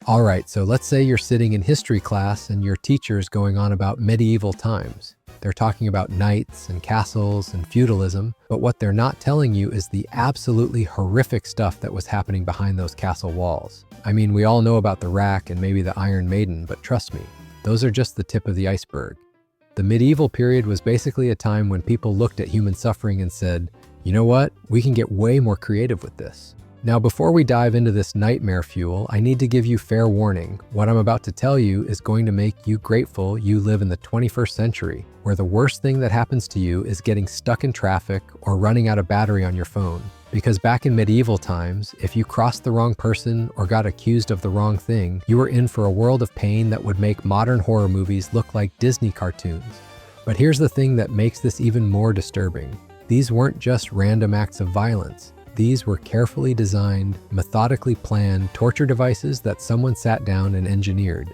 All right, so let's say you're sitting in history class and your teacher's going on about medieval times. They're talking about knights and castles and feudalism, but what they're not telling you is the absolutely horrific stuff that was happening behind those castle walls. I mean, we all know about the Rack and maybe the Iron Maiden, but trust me, those are just the tip of the iceberg. The medieval period was basically a time when people looked at human suffering and said, you know what, we can get way more creative with this. Now, before we dive into this nightmare fuel, I need to give you fair warning. What I'm about to tell you is going to make you grateful you live in the 21st century, where the worst thing that happens to you is getting stuck in traffic or running out of battery on your phone. Because back in medieval times, if you crossed the wrong person or got accused of the wrong thing, you were in for a world of pain that would make modern horror movies look like Disney cartoons. But here's the thing that makes this even more disturbing. These weren't just random acts of violence. These were carefully designed, methodically planned torture devices that someone sat down and engineered.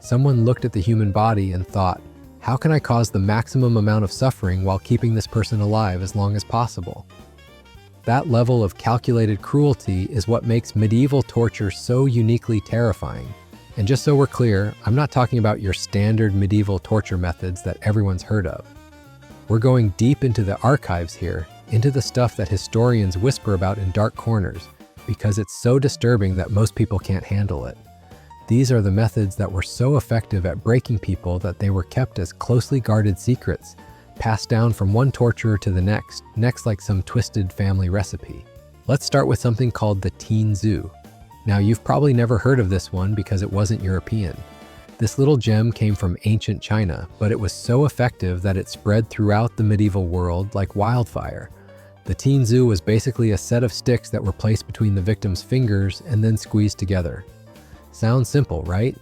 Someone looked at the human body and thought, how can I cause the maximum amount of suffering while keeping this person alive as long as possible? That level of calculated cruelty is what makes medieval torture so uniquely terrifying. And just so we're clear, I'm not talking about your standard medieval torture methods that everyone's heard of. We're going deep into the archives here, into the stuff that historians whisper about in dark corners, because it's so disturbing that most people can't handle it. These are the methods that were so effective at breaking people that they were kept as closely guarded secrets, passed down from one torturer to the next like some twisted family recipe. Let's start with something called the Tianzi. Now, you've probably never heard of this one because it wasn't European. This little gem came from ancient China, but it was so effective that it spread throughout the medieval world like wildfire. The Tianzi was basically a set of sticks that were placed between the victim's fingers and then squeezed together. Sounds simple, right?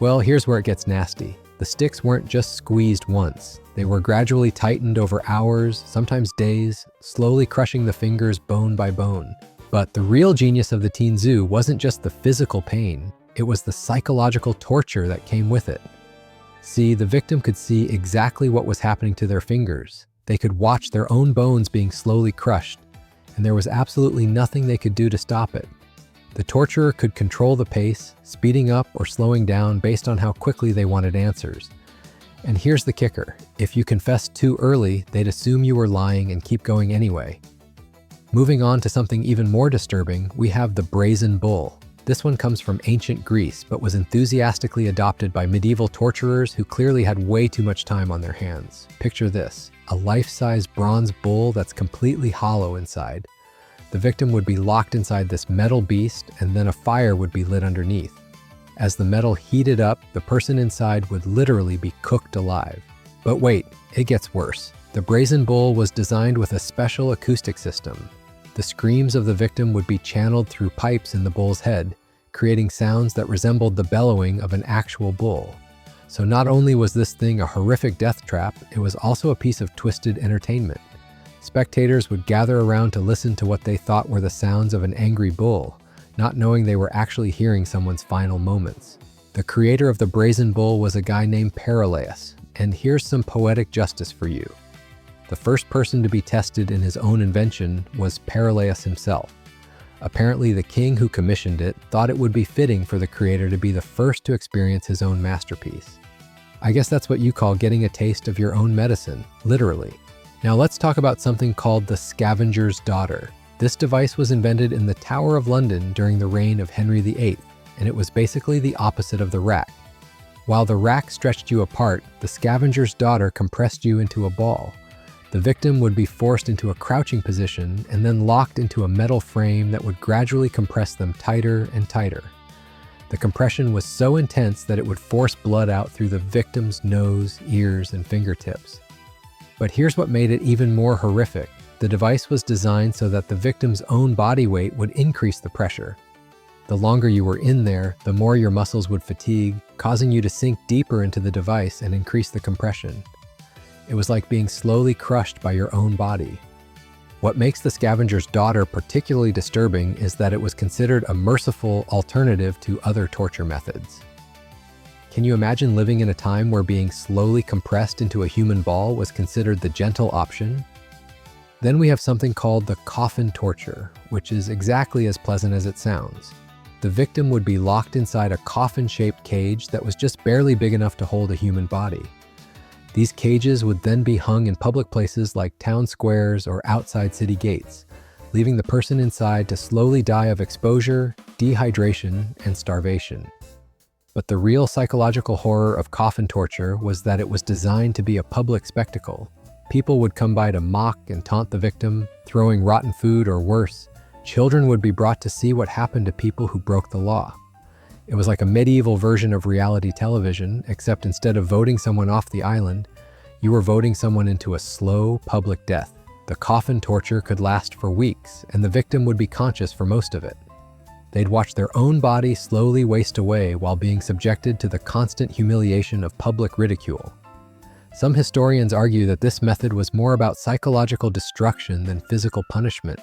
Well, here's where it gets nasty. The sticks weren't just squeezed once. They were gradually tightened over hours, sometimes days, slowly crushing the fingers bone by bone. But the real genius of the Tianzi wasn't just the physical pain. It was the psychological torture that came with it. See, the victim could see exactly what was happening to their fingers. They could watch their own bones being slowly crushed, and there was absolutely nothing they could do to stop it. The torturer could control the pace, speeding up or slowing down based on how quickly they wanted answers. And here's the kicker. If you confessed too early, they'd assume you were lying and keep going anyway. Moving on to something even more disturbing, we have the brazen bull. This one comes from ancient Greece, but was enthusiastically adopted by medieval torturers who clearly had way too much time on their hands. Picture this, a life-size bronze bull that's completely hollow inside. The victim would be locked inside this metal beast, and then a fire would be lit underneath. As the metal heated up, the person inside would literally be cooked alive. But wait, it gets worse. The brazen bull was designed with a special acoustic system. The screams of the victim would be channeled through pipes in the bull's head, creating sounds that resembled the bellowing of an actual bull. So not only was this thing a horrific death trap, it was also a piece of twisted entertainment. Spectators would gather around to listen to what they thought were the sounds of an angry bull, not knowing they were actually hearing someone's final moments. The creator of the brazen bull was a guy named Perillus, and here's some poetic justice for you. The first person to be tested in his own invention was Perillus himself. Apparently, the king who commissioned it thought it would be fitting for the creator to be the first to experience his own masterpiece. I guess that's what you call getting a taste of your own medicine, literally. Now let's talk about something called the scavenger's daughter. This device was invented in the Tower of London during the reign of Henry VIII, and it was basically the opposite of the rack. While the rack stretched you apart, the scavenger's daughter compressed you into a ball. The victim would be forced into a crouching position and then locked into a metal frame that would gradually compress them tighter and tighter. The compression was so intense that it would force blood out through the victim's nose, ears, and fingertips. But here's what made it even more horrific. The device was designed so that the victim's own body weight would increase the pressure. The longer you were in there, the more your muscles would fatigue, causing you to sink deeper into the device and increase the compression. It was like being slowly crushed by your own body. What makes the scavenger's daughter particularly disturbing is that it was considered a merciful alternative to other torture methods. Can you imagine living in a time where being slowly compressed into a human ball was considered the gentle option? Then we have something called the coffin torture, which is exactly as pleasant as it sounds. the victim would be locked inside a coffin-shaped cage that was just barely big enough to hold a human body. These cages would then be hung in public places like town squares or outside city gates, leaving the person inside to slowly die of exposure, dehydration, and starvation. But the real psychological horror of coffin torture was that it was designed to be a public spectacle. People would come by to mock and taunt the victim, throwing rotten food or worse. Children would be brought to see what happened to people who broke the law. It was like a medieval version of reality television, except instead of voting someone off the island, you were voting someone into a slow, public death. The coffin torture could last for weeks, and the victim would be conscious for most of it. They'd watch their own body slowly waste away while being subjected to the constant humiliation of public ridicule. Some historians argue that this method was more about psychological destruction than physical punishment,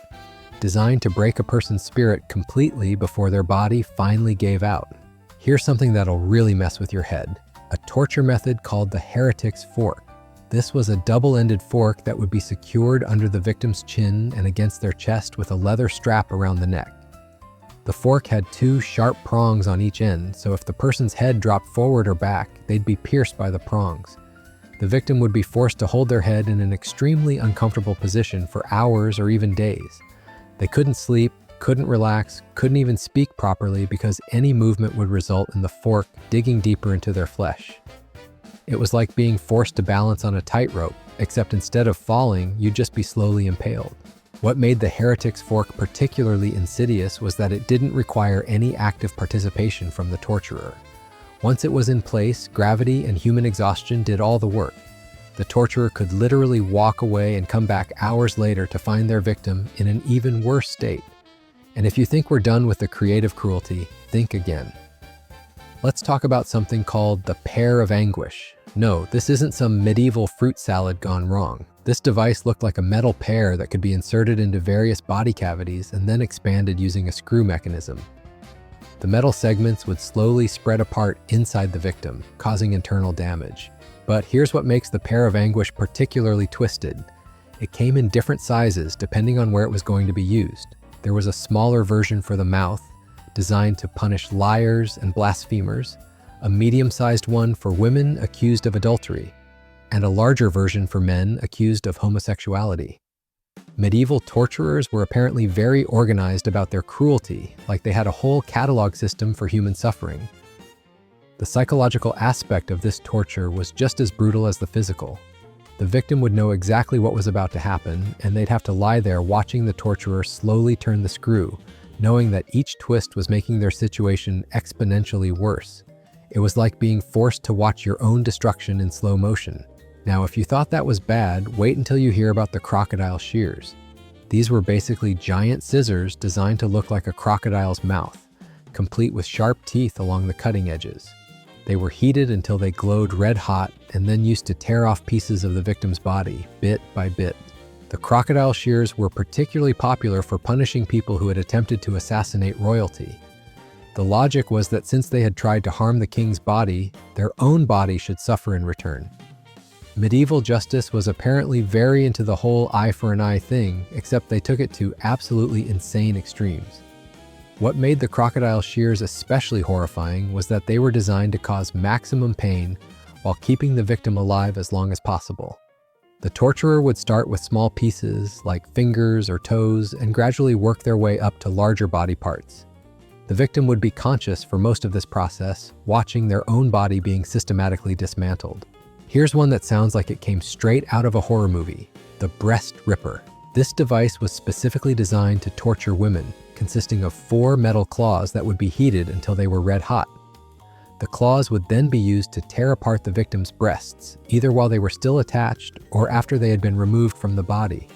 designed to break a person's spirit completely before their body finally gave out. Here's something that'll really mess with your head: a torture method called the heretic's fork. This was a double-ended fork that would be secured under the victim's chin and against their chest with a leather strap around the neck. The fork had two sharp prongs on each end, so if the person's head dropped forward or back, they'd be pierced by the prongs. The victim would be forced to hold their head in an extremely uncomfortable position for hours or even days. They couldn't sleep, couldn't relax, couldn't even speak properly because any movement would result in the fork digging deeper into their flesh. It was like being forced to balance on a tightrope, except instead of falling, you'd just be slowly impaled. What made the heretic's fork particularly insidious was that it didn't require any active participation from the torturer. Once it was in place, gravity and human exhaustion did all the work. The torturer could literally walk away and come back hours later to find their victim in an even worse state. And if you think we're done with the creative cruelty, think again. Let's talk about something called the pear of anguish. No, this isn't some medieval fruit salad gone wrong. This device looked like a metal pear that could be inserted into various body cavities and then expanded using a screw mechanism. The metal segments would slowly spread apart inside the victim, causing internal damage. But here's what makes the pear of anguish particularly twisted. It came in different sizes depending on where it was going to be used. There was a smaller version for the mouth, designed to punish liars and blasphemers, a medium-sized one for women accused of adultery, and a larger version for men accused of homosexuality. Medieval torturers were apparently very organized about their cruelty, like they had a whole catalog system for human suffering. The psychological aspect of this torture was just as brutal as the physical. The victim would know exactly what was about to happen, and they'd have to lie there watching the torturer slowly turn the screw, knowing that each twist was making their situation exponentially worse. It was like being forced to watch your own destruction in slow motion. Now, if you thought that was bad, wait until you hear about the crocodile shears. These were basically giant scissors designed to look like a crocodile's mouth, complete with sharp teeth along the cutting edges. They were heated until they glowed red hot and then used to tear off pieces of the victim's body, bit by bit. The crocodile shears were particularly popular for punishing people who had attempted to assassinate royalty. The logic was that since they had tried to harm the king's body, their own body should suffer in return. Medieval justice was apparently very into the whole eye for an eye thing, except they took it to absolutely insane extremes. What made the crocodile shears especially horrifying was that they were designed to cause maximum pain while keeping the victim alive as long as possible. The torturer would start with small pieces, like fingers or toes, and gradually work their way up to larger body parts. The victim would be conscious for most of this process, watching their own body being systematically dismantled. Here's one that sounds like it came straight out of a horror movie: the breast ripper. This device was specifically designed to torture women, consisting of 4 metal claws that would be heated until they were red hot. The claws would then be used to tear apart the victim's breasts, either while they were still attached or after they had been removed from the body.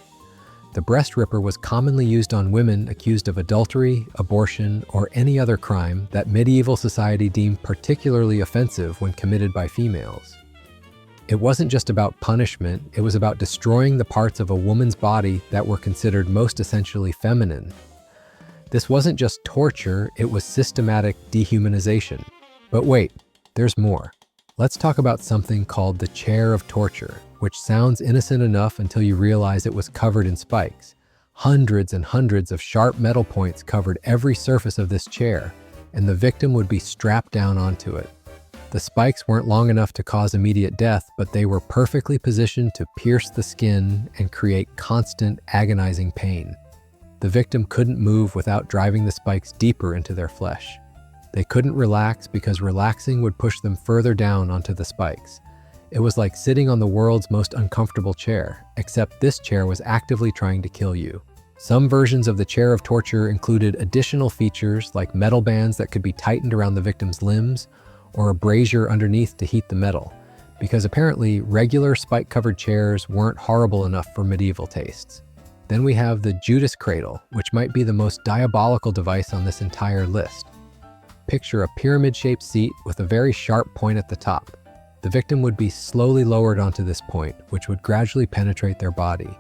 The breast ripper was commonly used on women accused of adultery, abortion, or any other crime that medieval society deemed particularly offensive when committed by females. It wasn't just about punishment, it was about destroying the parts of a woman's body that were considered most essentially feminine. This wasn't just torture, it was systematic dehumanization. But wait, there's more. Let's talk about something called the chair of torture, which sounds innocent enough until you realize it was covered in spikes. Hundreds and hundreds of sharp metal points covered every surface of this chair, and the victim would be strapped down onto it. The spikes weren't long enough to cause immediate death, but they were perfectly positioned to pierce the skin and create constant, agonizing pain. The victim couldn't move without driving the spikes deeper into their flesh. They couldn't relax because relaxing would push them further down onto the spikes. It was like sitting on the world's most uncomfortable chair, except this chair was actively trying to kill you. Some versions of the chair of torture included additional features like metal bands that could be tightened around the victim's limbs, or a brazier underneath to heat the metal, because apparently regular spike-covered chairs weren't horrible enough for medieval tastes. Then we have the Judas cradle, which might be the most diabolical device on this entire list. Picture a pyramid-shaped seat with a very sharp point at the top. The victim would be slowly lowered onto this point, which would gradually penetrate their body.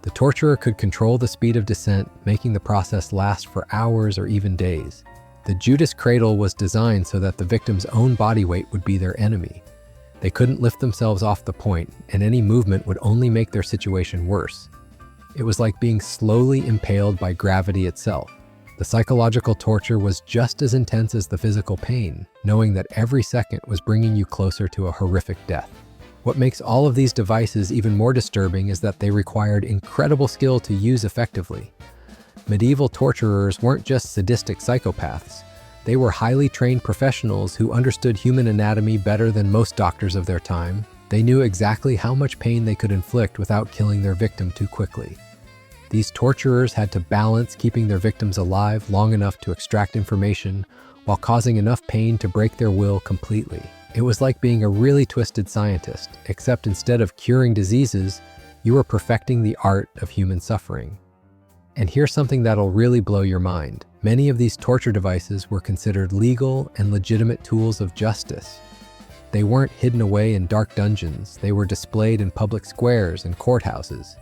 The torturer could control the speed of descent, making the process last for hours or even days. The Judas cradle was designed so that the victim's own body weight would be their enemy. They couldn't lift themselves off the point, and any movement would only make their situation worse. It was like being slowly impaled by gravity itself. The psychological torture was just as intense as the physical pain, knowing that every second was bringing you closer to a horrific death. What makes all of these devices even more disturbing is that they required incredible skill to use effectively. Medieval torturers weren't just sadistic psychopaths. They were highly trained professionals who understood human anatomy better than most doctors of their time. They knew exactly how much pain they could inflict without killing their victim too quickly. These torturers had to balance keeping their victims alive long enough to extract information while causing enough pain to break their will completely. It was like being a really twisted scientist, except instead of curing diseases, you were perfecting the art of human suffering. And here's something that'll really blow your mind. Many of these torture devices were considered legal and legitimate tools of justice. They weren't hidden away in dark dungeons. They were displayed in public squares and courthouses.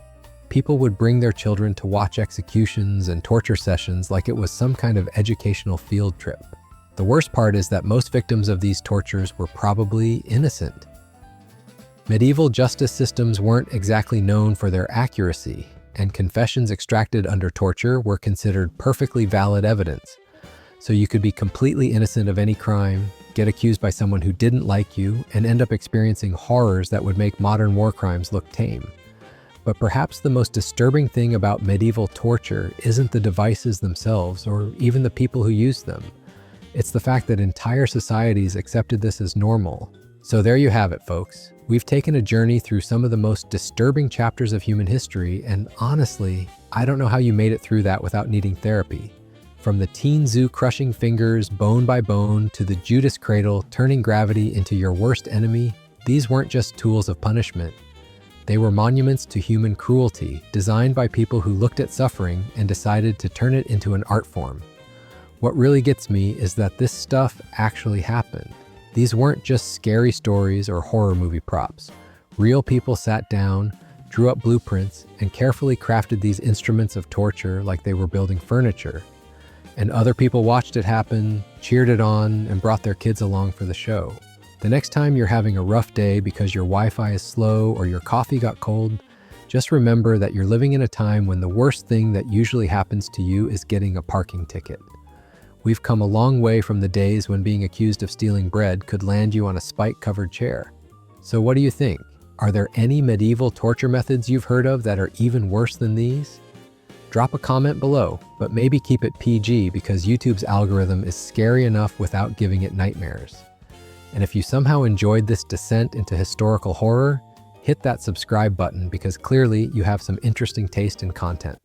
People would bring their children to watch executions and torture sessions like it was some kind of educational field trip. The worst part is that most victims of these tortures were probably innocent. Medieval justice systems weren't exactly known for their accuracy, and confessions extracted under torture were considered perfectly valid evidence. So you could be completely innocent of any crime, get accused by someone who didn't like you, and end up experiencing horrors that would make modern war crimes look tame. But perhaps the most disturbing thing about medieval torture isn't the devices themselves or even the people who used them. It's the fact that entire societies accepted this as normal. So there you have it, folks. We've taken a journey through some of the most disturbing chapters of human history, and honestly, I don't know how you made it through that without needing therapy. From the teen zoo crushing fingers bone by bone to the Judas cradle turning gravity into your worst enemy, these weren't just tools of punishment. They were monuments to human cruelty, designed by people who looked at suffering and decided to turn it into an art form. What really gets me is that this stuff actually happened. These weren't just scary stories or horror movie props. Real people sat down, drew up blueprints, and carefully crafted these instruments of torture like they were building furniture. And other people watched it happen, cheered it on, and brought their kids along for the show. The next time you're having a rough day because your Wi-Fi is slow or your coffee got cold, just remember that you're living in a time when the worst thing that usually happens to you is getting a parking ticket. We've come a long way from the days when being accused of stealing bread could land you on a spike-covered chair. So what do you think? Are there any medieval torture methods you've heard of that are even worse than these? Drop a comment below, but maybe keep it PG because YouTube's algorithm is scary enough without giving it nightmares. And if you somehow enjoyed this descent into historical horror, hit that subscribe button because clearly you have some interesting taste in content.